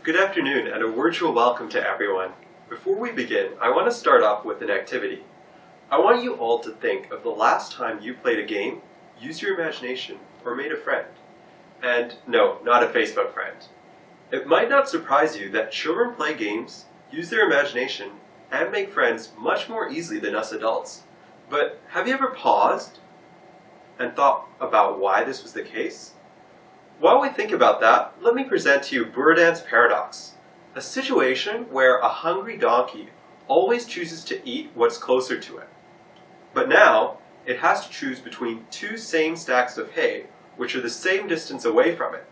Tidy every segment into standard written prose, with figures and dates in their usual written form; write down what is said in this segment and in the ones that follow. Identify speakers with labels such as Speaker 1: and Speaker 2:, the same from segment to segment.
Speaker 1: Good afternoon and a virtual welcome to everyone. Before we begin, I want to start off with an activity. I want you all to think of the last time you played a game, used your imagination, or made a friend. And no, not a Facebook friend. It might not surprise you that children play games, use their imagination, and make friends much more easily than us adults. But have you ever paused and thought about why this was the case? While we think about that, let me present to you Bourdain's paradox, a situation where a hungry donkey always chooses to eat what's closer to it. But now, it has to choose between two same stacks of hay, which are the same distance away from it.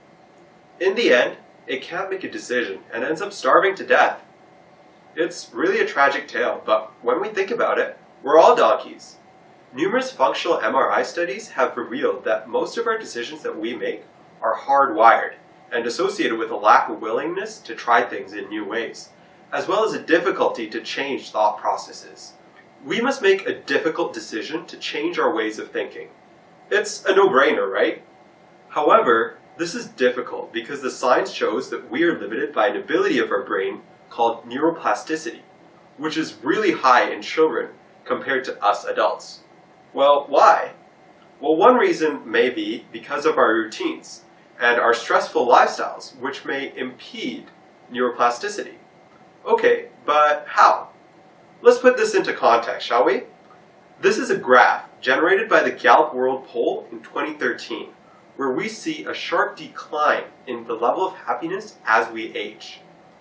Speaker 1: In the end, it can't make a decision and ends up starving to death. It's really a tragic tale, but when we think about it, we're all donkeys. Numerous functional MRI studies have revealed that most of our decisions that we make are hardwired and associated with a lack of willingness to try things in new ways, as well as a difficulty to change thought processes. We must make a difficult decision to change our ways of thinking. It's a no-brainer, right? However, this is difficult because the science shows that we are limited by an ability of our brain called neuroplasticity, which is really high in children compared to us adults. Well, why? Well, one reason may be because of our routines and our stressful lifestyles, which may impede neuroplasticity. Okay, but how? Let's put this into context, shall we? This is a graph generated by the Gallup World Poll in 2013, where we see a sharp decline in the level of happiness as we age.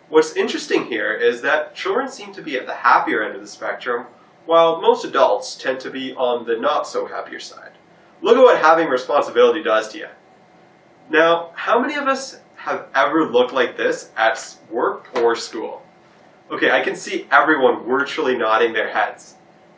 Speaker 1: What's interesting here is that children seem to be at the happier end of the spectrum, while most adults tend to be on the not-so-happier side. Look at what having responsibility does to you. Now, how many of us have ever looked like this at work or school? Okay, I can see everyone virtually nodding their heads.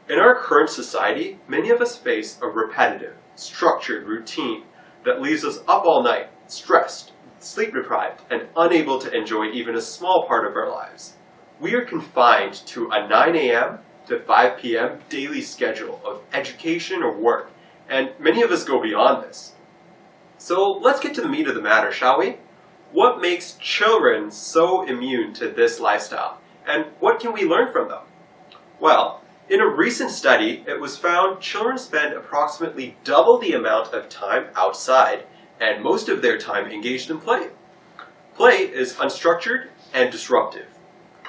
Speaker 1: In our current society, many of us face a repetitive, structured routine that leaves us up all night, stressed, sleep-deprived, and unable to enjoy even a small part of our lives. We are confined to a 9 a.m. to 5 p.m. daily schedule of education or work, and many of us go beyond this. So let's get to the meat of the matter, shall we? What makes children so immune to this lifestyle, and what can we learn from them? Well, in a recent study, it was found children spend approximately double the amount of time outside, and most of their time engaged in play. Play is unstructured and disruptive.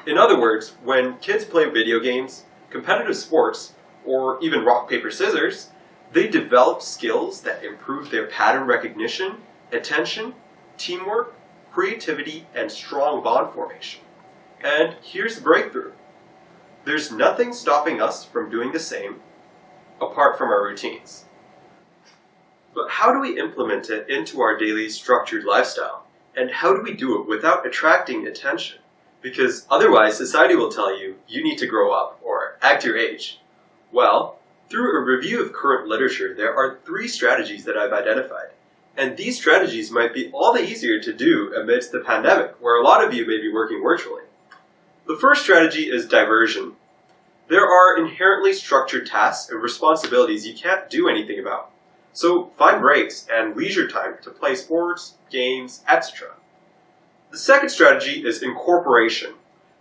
Speaker 1: In other words, when kids play video games, competitive sports, or even rock, paper, scissors, they develop skills that improve their pattern recognition, attention, teamwork, creativity, and strong bond formation. And here's the breakthrough. There's nothing stopping us from doing the same apart from our routines. But how do we implement it into our daily structured lifestyle? And how do we do it without attracting attention? Because otherwise society will tell you, you need to grow up or act your age. Well, through a review of current literature, there are 3 strategies that I've identified. And these strategies might be all the easier to do amidst the pandemic, where a lot of you may be working virtually. The first strategy is diversion. There are inherently structured tasks and responsibilities you can't do anything about. So find breaks and leisure time to play sports, games, etc. The second strategy is incorporation.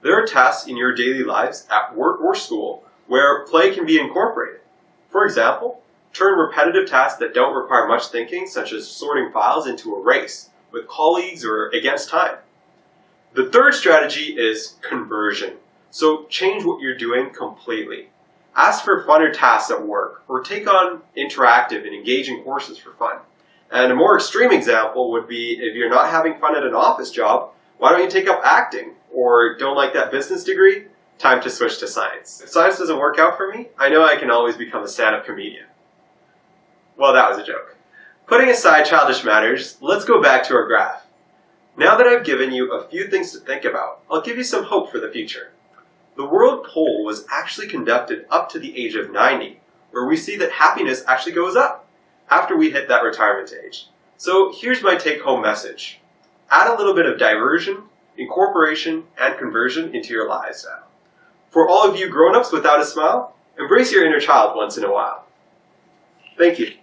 Speaker 1: There are tasks in your daily lives at work or school where play can be incorporated. For example, turn repetitive tasks that don't require much thinking, such as sorting files, into a race with colleagues or against time. The third strategy is conversion. So change what you're doing completely. Ask for funner tasks at work, or take on interactive and engaging courses for fun. And a more extreme example would be if you're not having fun at an office job, why don't you take up acting? Or don't like that business degree? Time to switch to science. If science doesn't work out for me, I know I can always become a stand-up comedian. Well, that was a joke. Putting aside childish matters, let's go back to our graph. Now that I've given you a few things to think about, I'll give you some hope for the future. The World Poll was actually conducted up to the age of 90, where we see that happiness actually goes up after we hit that retirement age. So here's my take-home message. Add a little bit of diversion, incorporation, and conversion into your lifestyle. For all of you grown-ups without a smile, embrace your inner child once in a while. Thank you.